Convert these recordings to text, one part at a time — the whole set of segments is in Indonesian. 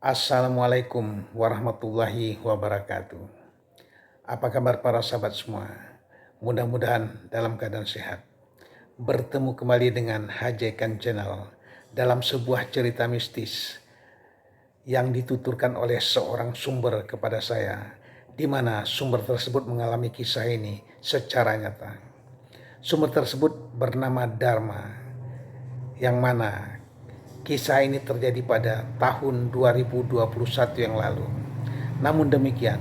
Assalamualaikum warahmatullahi wabarakatuh. Apa kabar para sahabat semua? Mudah-mudahan dalam keadaan sehat. Bertemu kembali dengan Hajekan Channel dalam sebuah cerita mistis yang dituturkan oleh seorang sumber kepada saya, di mana sumber tersebut mengalami kisah ini secara nyata. Sumber tersebut bernama Dharma, yang mana kisah ini terjadi pada tahun 2021 yang lalu. Namun demikian,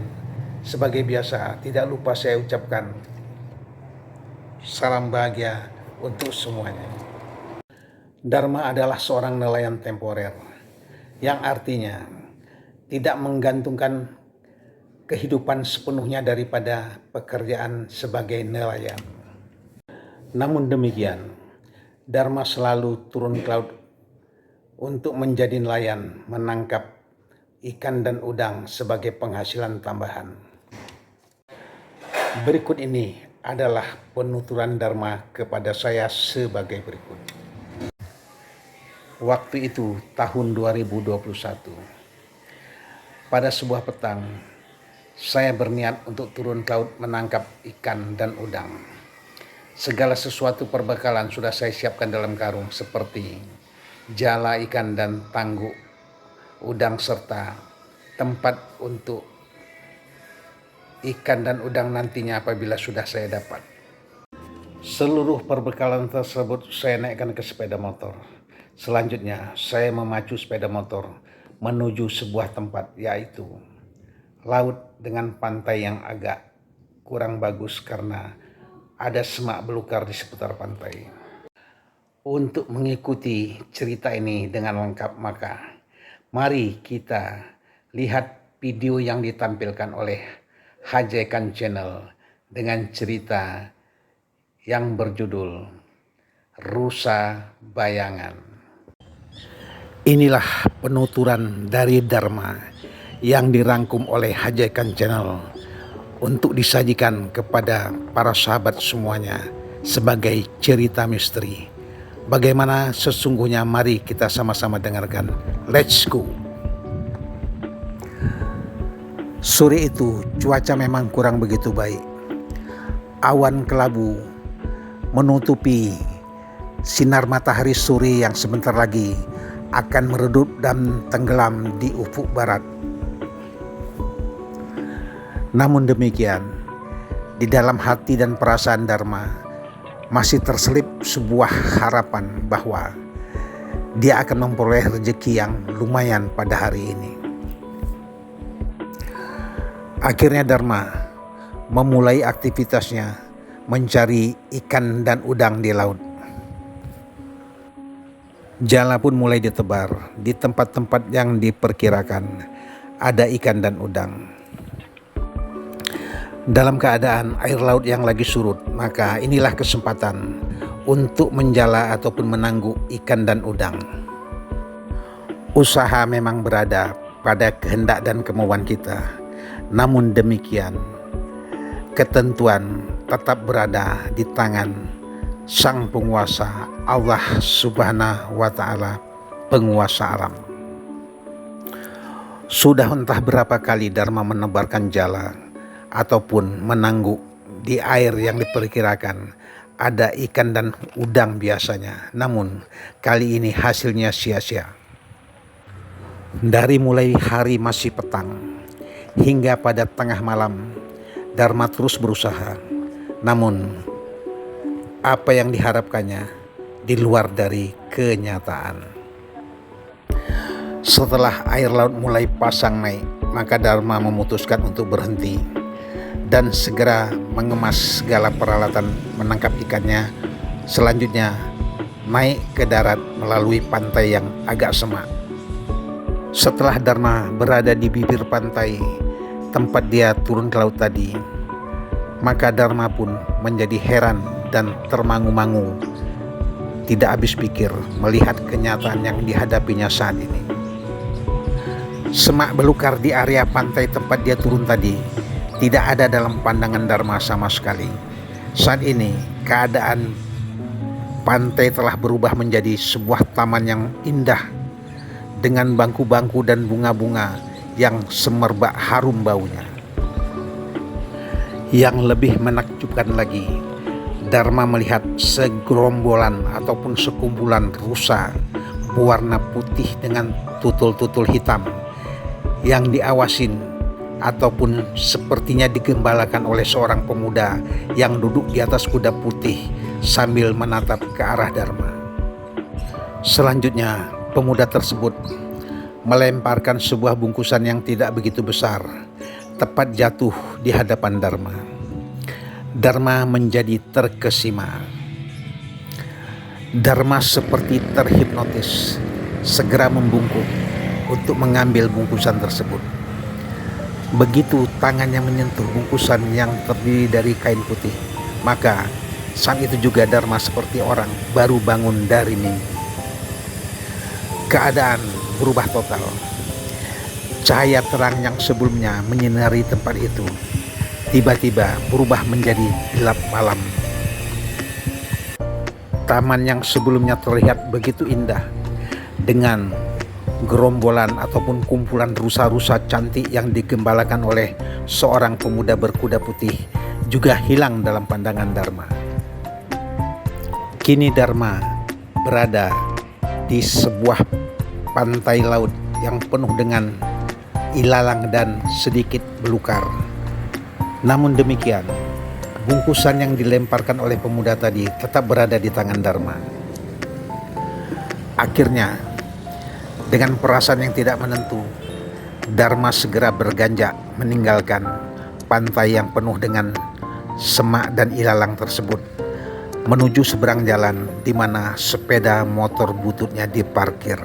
sebagai biasa, tidak lupa saya ucapkan salam bahagia untuk semuanya. Dharma adalah seorang nelayan temporer, yang artinya tidak menggantungkan kehidupan sepenuhnya daripada pekerjaan sebagai nelayan. Namun demikian, Dharma selalu turun ke laut untuk menjadi nelayan, menangkap ikan dan udang sebagai penghasilan tambahan. Berikut ini adalah penuturan Dharma kepada saya sebagai berikut. Waktu itu tahun 2021. Pada sebuah petang, saya berniat untuk turun ke laut menangkap ikan dan udang. Segala sesuatu perbekalan sudah saya siapkan dalam karung, seperti jala ikan dan tangguk udang serta tempat untuk ikan dan udang nantinya apabila sudah saya dapat. Seluruh perbekalan tersebut saya naikkan ke sepeda motor. Selanjutnya saya memacu sepeda motor menuju sebuah tempat, yaitu laut dengan pantai yang agak kurang bagus karena ada semak belukar di seputar pantai. Untuk mengikuti cerita ini dengan lengkap, maka mari kita lihat video yang ditampilkan oleh Hajekan Channel dengan cerita yang berjudul Rusa Bayangan. Inilah penuturan dari Dharma yang dirangkum oleh Hajekan Channel untuk disajikan kepada para sahabat semuanya sebagai cerita misteri. Bagaimana sesungguhnya, mari kita sama-sama dengarkan. Let's go. Sore itu cuaca memang kurang begitu baik. Awan kelabu menutupi sinar matahari sore yang sebentar lagi akan meredup dan tenggelam di ufuk barat. Namun demikian, di dalam hati dan perasaan Dharma masih terselip sebuah harapan bahwa dia akan memperoleh rezeki yang lumayan pada hari ini. Akhirnya Dharma memulai aktivitasnya mencari ikan dan udang di laut. Jala pun mulai ditebar di tempat-tempat yang diperkirakan ada ikan dan udang. Dalam keadaan air laut yang lagi surut, maka inilah kesempatan untuk menjala ataupun menangguk ikan dan udang. Usaha memang berada pada kehendak dan kemauan kita. Namun demikian, ketentuan tetap berada di tangan Sang Penguasa, Allah Subhanahu wa Ta'ala, penguasa alam. Sudah entah berapa kali Dharma menebarkan jala ataupun menangguk di air yang diperkirakan ada ikan dan udang biasanya. Namun kali ini hasilnya sia-sia. Dari mulai hari masih petang hingga pada tengah malam, Dharma terus berusaha. Namun apa yang diharapkannya di luar dari kenyataan. Setelah air laut mulai pasang naik, maka Dharma memutuskan untuk berhenti dan segera mengemas segala peralatan menangkap ikannya. Selanjutnya naik ke darat melalui pantai yang agak semak. Setelah Dharma berada di bibir pantai tempat dia turun ke laut tadi, maka Dharma pun menjadi heran dan termangu-mangu, tidak habis pikir melihat kenyataan yang dihadapinya saat ini. Semak belukar di area pantai tempat dia turun tadi tidak ada dalam pandangan Dharma sama sekali. Saat ini keadaan pantai telah berubah menjadi sebuah taman yang indah dengan bangku-bangku dan bunga-bunga yang semerbak harum baunya. Yang lebih menakjubkan lagi, Dharma melihat segerombolan ataupun sekumpulan rusa berwarna putih dengan tutul-tutul hitam yang diawasin ataupun sepertinya digembalakan oleh seorang pemuda yang duduk di atas kuda putih sambil menatap ke arah Dharma. Selanjutnya, pemuda tersebut melemparkan sebuah bungkusan yang tidak begitu besar, tepat jatuh di hadapan Dharma. Dharma menjadi terkesima. Dharma seperti terhipnotis, segera membungkuk untuk mengambil bungkusan tersebut. Begitu tangannya menyentuh bungkusan yang terdiri dari kain putih, maka saat itu juga Dharma seperti orang baru bangun dari mimpi. Keadaan berubah total. Cahaya terang yang sebelumnya menyinari tempat itu tiba-tiba berubah menjadi gelap malam. Taman yang sebelumnya terlihat begitu indah dengan gerombolan ataupun kumpulan rusa-rusa cantik yang digembalakan oleh seorang pemuda berkuda putih juga hilang dalam pandangan Dharma. Kini Dharma berada di sebuah pantai laut yang penuh dengan ilalang dan sedikit belukar. Namun demikian, bungkusan yang dilemparkan oleh pemuda tadi tetap berada di tangan Dharma. Akhirnya, dengan perasaan yang tidak menentu, Dharma segera berganjak meninggalkan pantai yang penuh dengan semak dan ilalang tersebut, menuju seberang jalan di mana sepeda motor bututnya diparkir.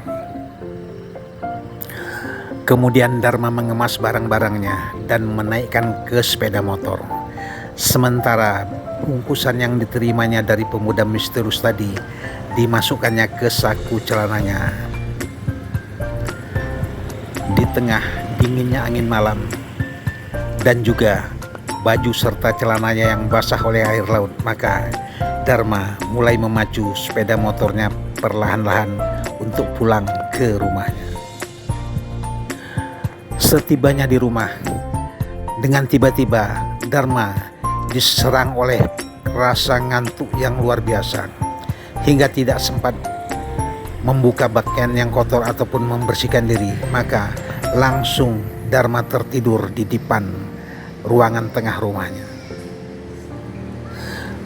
Kemudian Dharma mengemas barang-barangnya dan menaikkan ke sepeda motor. Sementara bungkusan yang diterimanya dari pemuda misterius tadi dimasukkannya ke saku celananya. Di tengah dinginnya angin malam dan juga baju serta celananya yang basah oleh air laut, maka Dharma mulai memacu sepeda motornya perlahan-lahan untuk pulang ke rumahnya. Setibanya di rumah, dengan tiba-tiba Dharma diserang oleh rasa ngantuk yang luar biasa hingga tidak sempat membuka pakaian yang kotor ataupun membersihkan diri, maka langsung Dharma tertidur di depan ruangan tengah rumahnya.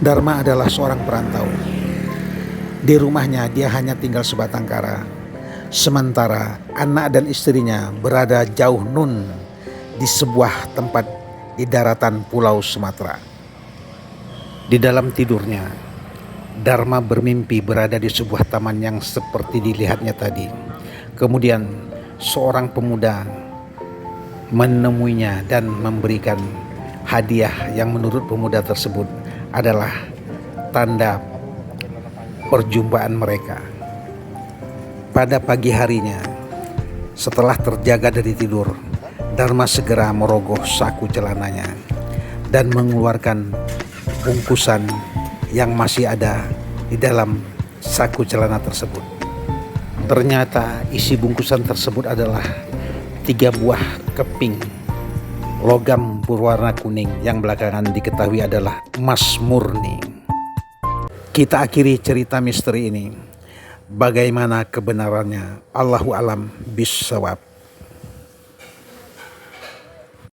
Dharma adalah seorang perantau. Di rumahnya dia hanya tinggal sebatang kara, sementara anak dan istrinya berada jauh nun di sebuah tempat di daratan Pulau Sumatera. Di dalam tidurnya, Dharma bermimpi berada di sebuah taman yang seperti dilihatnya tadi. Kemudian seorang pemuda menemuinya dan memberikan hadiah yang menurut pemuda tersebut adalah tanda perjumpaan mereka. Pada pagi harinya, setelah terjaga dari tidur, Dharma segera merogoh saku celananya dan mengeluarkan bungkusan yang masih ada di dalam saku celana tersebut. Ternyata isi bungkusan tersebut adalah 3 buah keping logam berwarna kuning yang belakangan diketahui adalah emas murni. Kita akhiri cerita misteri ini. Bagaimana kebenarannya? Allahu alam bissawab.